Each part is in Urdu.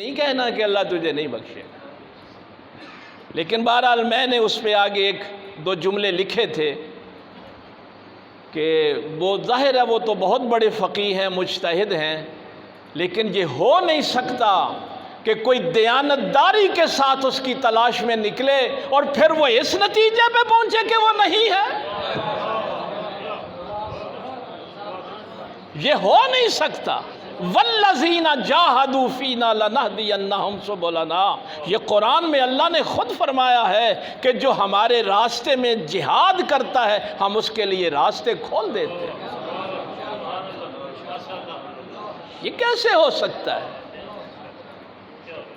نہیں کہنا کہ اللہ تجھے نہیں بخشے گا، لیکن بہرحال میں نے اس پہ آگے ایک دو جملے لکھے تھے کہ وہ ظاہر ہے وہ تو بہت بڑے فقیہ ہیں، مجتہد ہیں، لیکن یہ ہو نہیں سکتا کہ کوئی دیانتداری کے ساتھ اس کی تلاش میں نکلے اور پھر وہ اس نتیجے پہ پہنچے کہ وہ نہیں ہے۔ یہ ہو نہیں سکتا۔ والذین جاہدوا فینا لنہدینہم سبلنا، یہ قرآن میں اللہ نے خود فرمایا ہے کہ جو ہمارے راستے میں جہاد کرتا ہے ہم اس کے لیے راستے کھول دیتے ہیں۔ یہ کیسے ہو سکتا ہے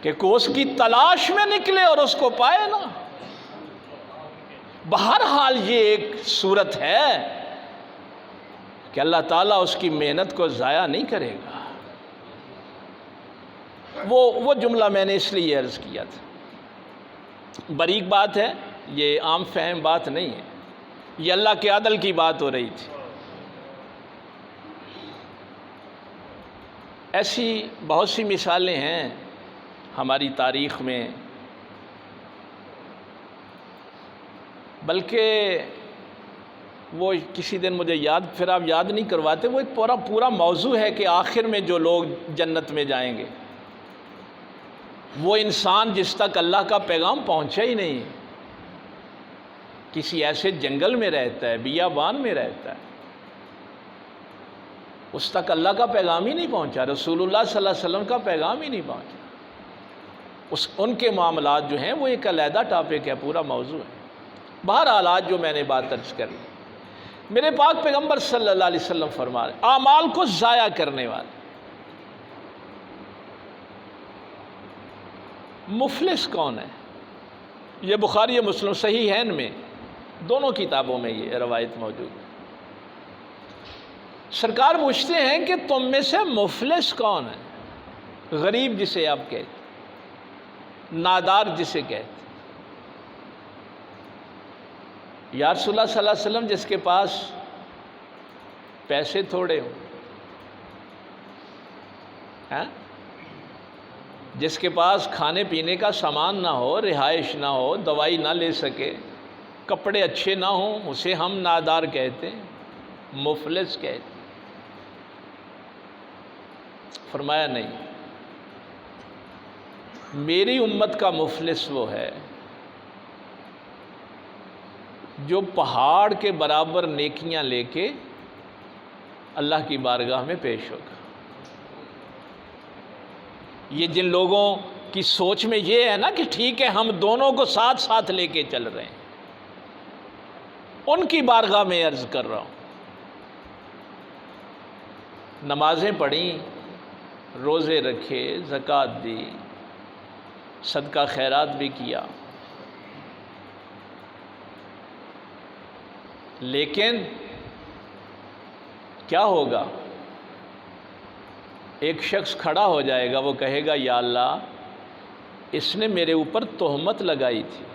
کہ کوئی اس کی تلاش میں نکلے اور اس کو پائے نا؟ بہرحال یہ ایک صورت ہے کہ اللہ تعالیٰ اس کی محنت کو ضائع نہیں کرے گا۔ وہ جملہ میں نے اس لیے عرض کیا تھا، باریک بات ہے، یہ عام فہم بات نہیں ہے، یہ اللہ کے عدل کی بات ہو رہی تھی۔ ایسی بہت سی مثالیں ہیں ہماری تاریخ میں، بلکہ وہ کسی دن مجھے پھر آپ یاد نہیں کرواتے، وہ ایک پورا موضوع ہے کہ آخر میں جو لوگ جنت میں جائیں گے وہ انسان جس تک اللہ کا پیغام پہنچا ہی نہیں، کسی ایسے جنگل میں رہتا ہے، بیابان میں رہتا ہے، اس تک اللہ کا پیغام ہی نہیں پہنچا، رسول اللہ صلی اللہ علیہ وسلم کا پیغام ہی نہیں پہنچا۔ ان کے معاملات جو ہیں وہ ایک علیحدہ ٹاپک ہے، پورا موضوع ہے۔ بہرحال آج جو میں نے بات عرض کری، میرے پاک پیغمبر صلی اللہ علیہ وسلم فرما رہے اعمال کو ضائع کرنے والے مفلس کون ہے؟ یہ بخاری مسلم صحیحین میں دونوں کتابوں میں یہ روایت موجود ہے۔ سرکار پوچھتے ہیں کہ تم میں سے مفلس کون ہے؟ غریب جسے آپ کہتے، نادار جسے کہتے، یا رسول اللہ صلی اللہ علیہ وسلم جس کے پاس پیسے تھوڑے ہوں، جس کے پاس کھانے پینے کا سامان نہ ہو، رہائش نہ ہو، دوائی نہ لے سکے، کپڑے اچھے نہ ہوں، اسے ہم نادار کہتے ہیں، مفلس کہتے ہیں۔ فرمایا نہیں، میری امت کا مفلس وہ ہے جو پہاڑ کے برابر نیکیاں لے کے اللہ کی بارگاہ میں پیش ہوگا۔ یہ جن لوگوں کی سوچ میں یہ ہے نا کہ ٹھیک ہے ہم دونوں کو ساتھ ساتھ لے کے چل رہے ہیں، ان کی بارگاہ میں عرض کر رہا ہوں، نمازیں پڑھیں، روزے رکھے، زکوٰۃ دی، صدقہ خیرات بھی کیا، لیکن کیا ہوگا؟ ایک شخص کھڑا ہو جائے گا، وہ کہے گا یا اللہ اس نے میرے اوپر تہمت لگائی تھی۔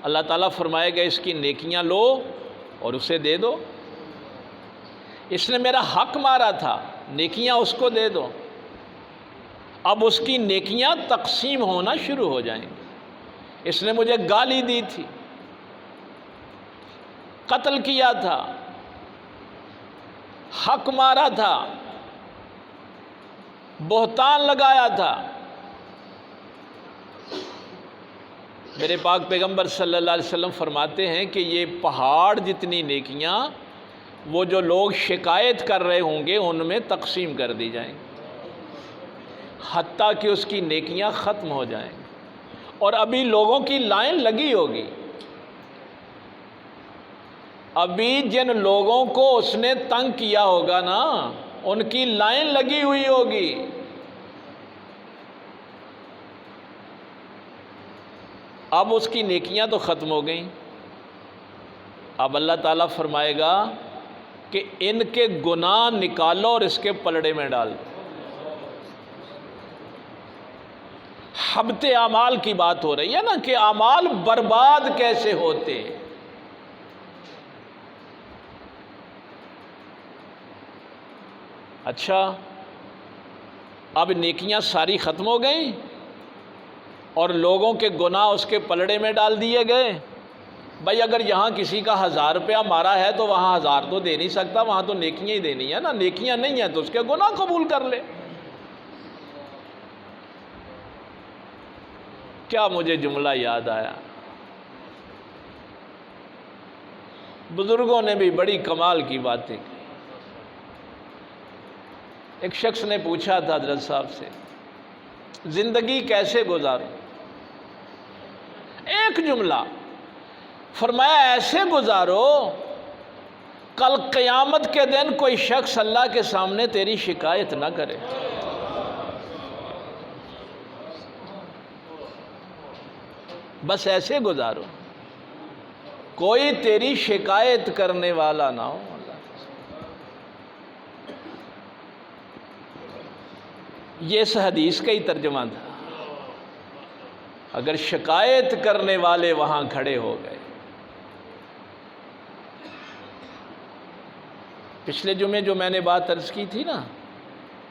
اللہ تعالیٰ فرمائے گا اس کی نیکیاں لو اور اسے دے دو، اس نے میرا حق مارا تھا، نیکیاں اس کو دے دو۔ اب اس کی نیکیاں تقسیم ہونا شروع ہو جائیں گی۔ اس نے مجھے گالی دی تھی، قتل کیا تھا، حق مارا تھا، بہتان لگایا تھا۔ میرے پاک پیغمبر صلی اللہ علیہ وسلم فرماتے ہیں کہ یہ پہاڑ جتنی نیکیاں وہ جو لوگ شکایت کر رہے ہوں گے ان میں تقسیم کر دی جائیں گی، حتیٰ کہ اس کی نیکیاں ختم ہو جائیں گی، اور ابھی لوگوں کی لائن لگی ہوگی۔ ابھی جن لوگوں کو اس نے تنگ کیا ہوگا نا ان کی لائن لگی ہوئی ہوگی۔ اب اس کی نیکیاں تو ختم ہو گئیں، اب اللہ تعالیٰ فرمائے گا کہ ان کے گناہ نکالو اور اس کے پلڑے میں ڈال دو۔ حبط اعمال کی بات ہو رہی ہے نا کہ اعمال برباد کیسے ہوتے۔ اچھا اب نیکیاں ساری ختم ہو گئیں اور لوگوں کے گناہ اس کے پلڑے میں ڈال دیے گئے؟ بھائی اگر یہاں کسی کا 1000 روپیہ مارا ہے تو وہاں 1000 تو دے نہیں سکتا، وہاں تو نیکیاں ہی دینی ہے نا، نیکیاں نہیں ہیں تو اس کے گناہ قبول کر لے۔ کیا مجھے جملہ یاد آیا، بزرگوں نے بھی بڑی کمال کی باتیں کی۔ ایک شخص نے پوچھا تھا حضرت صاحب سے، زندگی کیسے گزاروں؟ ایک جملہ فرمایا، ایسے گزارو کل قیامت کے دن کوئی شخص اللہ کے سامنے تیری شکایت نہ کرے۔ بس ایسے گزارو، کوئی تیری شکایت کرنے والا نہ ہو۔ یہ اس حدیث کا ہی ترجمہ تھا۔ اگر شکایت کرنے والے وہاں کھڑے ہو گئے، پچھلے جمعے جو میں نے بات عرض کی تھی نا،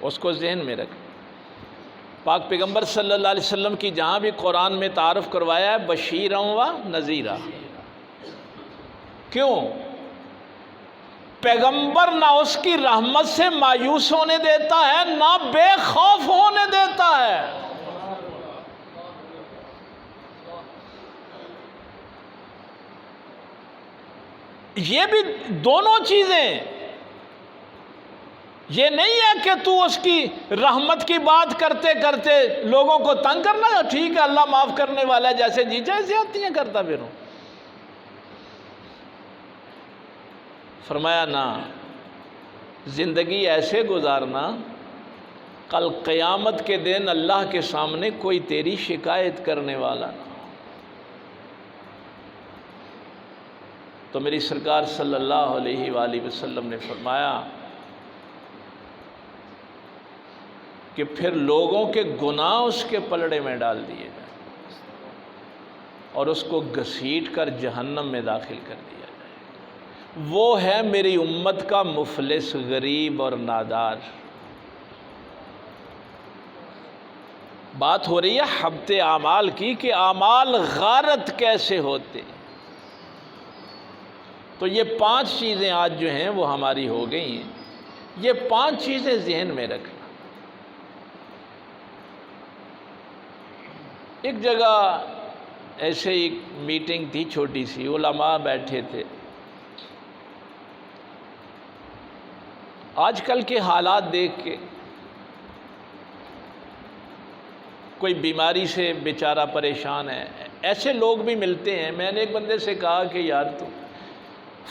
اس کو ذہن میں رکھ۔ پاک پیغمبر صلی اللہ علیہ وسلم کی جہاں بھی قرآن میں تعارف کروایا ہے بشیرا و نذیرا، کیوں؟ پیغمبر نہ اس کی رحمت سے مایوس ہونے دیتا ہے، نہ بے خوف ہونے دیتا ہے۔ یہ بھی دونوں چیزیں، یہ نہیں ہے کہ تو اس کی رحمت کی بات کرتے کرتے لوگوں کو تنگ کرنا ہے، ٹھیک ہے اللہ معاف کرنے والا ہے، جیسے جی چاہے زیادتیاں کرتا پھروں۔ فرمایا نہ، زندگی ایسے گزارنا کل قیامت کے دن اللہ کے سامنے کوئی تیری شکایت کرنے والا نہ ہو۔ تو میری سرکار صلی اللہ علیہ وآلہ وسلم نے فرمایا کہ پھر لوگوں کے گناہ اس کے پلڑے میں ڈال دیے جائیں اور اس کو گھسیٹ کر جہنم میں داخل کر دیا جائے۔ وہ ہے میری امت کا مفلس، غریب اور نادار۔ بات ہو رہی ہے حبت اعمال کی کہ اعمال غارت کیسے ہوتے۔ تو یہ 5 چیزیں آج جو ہیں وہ ہماری ہو گئی ہیں۔ یہ 5 چیزیں ذہن میں رکھنا۔ ایک جگہ ایسے ایک میٹنگ تھی چھوٹی سی، علماء بیٹھے تھے۔ آج کل کے حالات دیکھ کے کوئی بیماری سے بیچارہ پریشان ہے، ایسے لوگ بھی ملتے ہیں۔ میں نے ایک بندے سے کہا کہ یار تو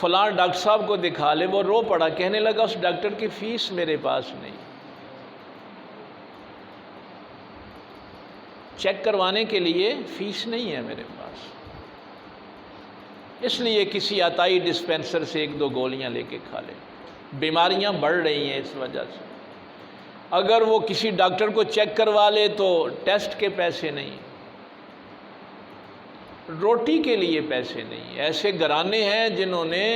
فلاں ڈاکٹر صاحب کو دکھا لے، وہ رو پڑا، کہنے لگا اس ڈاکٹر کی فیس میرے پاس نہیں، چیک کروانے کے لیے فیس نہیں ہے میرے پاس، اس لیے کسی عطائی ڈسپینسر سے 1-2 گولیاں لے کے کھا لے۔ بیماریاں بڑھ رہی ہیں اس وجہ سے۔ اگر وہ کسی ڈاکٹر کو چیک کروا لے تو ٹیسٹ کے پیسے نہیں، روٹی کے لیے پیسے نہیں۔ ایسے گھرانے ہیں جنہوں نے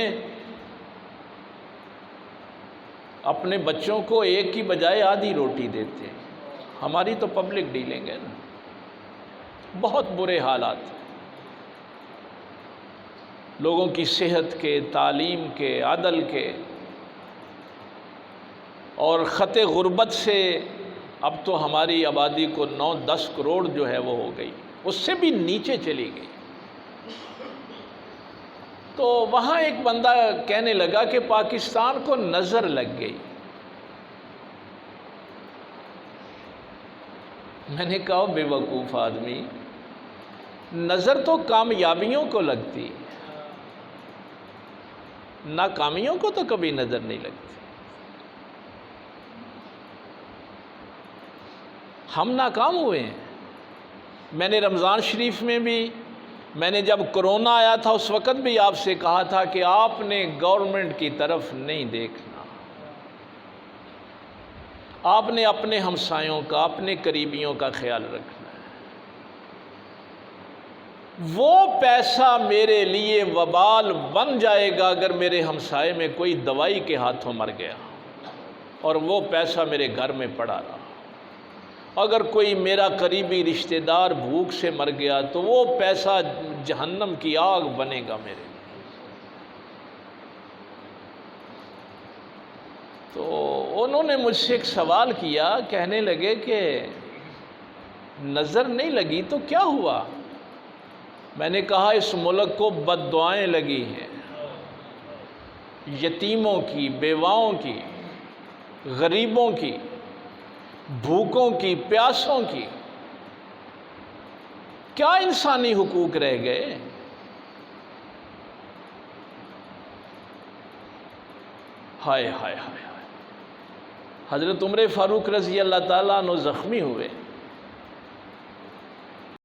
اپنے بچوں کو ایک کی بجائے آدھی روٹی دیتے ہیں۔ ہماری تو پبلک ڈیلنگ ہے نا، بہت برے حالات، لوگوں کی صحت کے، تعلیم کے، عدل کے، اور خط غربت سے اب تو ہماری آبادی کو 9-10 کروڑ جو ہے وہ ہو گئی، اس سے بھی نیچے چلی گئی۔ تو وہاں ایک بندہ کہنے لگا کہ پاکستان کو نظر لگ گئی۔ میں نے کہا بے وقوف آدمی، نظر تو کامیابیوں کو لگتی، ناکامیوں کو تو کبھی نظر نہیں لگتی۔ ہم ناکام ہوئے ہیں۔ میں نے رمضان شریف میں بھی، میں نے جب کرونا آیا تھا اس وقت بھی آپ سے کہا تھا کہ آپ نے گورنمنٹ کی طرف نہیں دیکھنا، آپ نے اپنے ہمسایوں کا، اپنے قریبیوں کا خیال رکھنا ہے۔ وہ پیسہ میرے لیے وبال بن جائے گا اگر میرے ہمسائے میں کوئی دوائی کے ہاتھوں مر گیا۔ اور وہ پیسہ میرے گھر میں پڑا رہا۔ اگر کوئی میرا قریبی رشتہ دار بھوک سے مر گیا تو وہ پیسہ جہنم کی آگ بنے گا میرے لیے۔ تو انہوں نے مجھ سے ایک سوال کیا، کہنے لگے کہ نظر نہیں لگی تو کیا ہوا؟ میں نے کہا اس ملک کو بد دعائیں لگی ہیں، یتیموں کی، بیواؤں کی، غریبوں کی، بھوکوں کی، پیاسوں کی۔ کیا انسانی حقوق رہ گئے؟ ہائے ہائے ہائے ہائے۔ حضرت عمر فاروق رضی اللہ تعالیٰ عنہ زخمی ہوئے،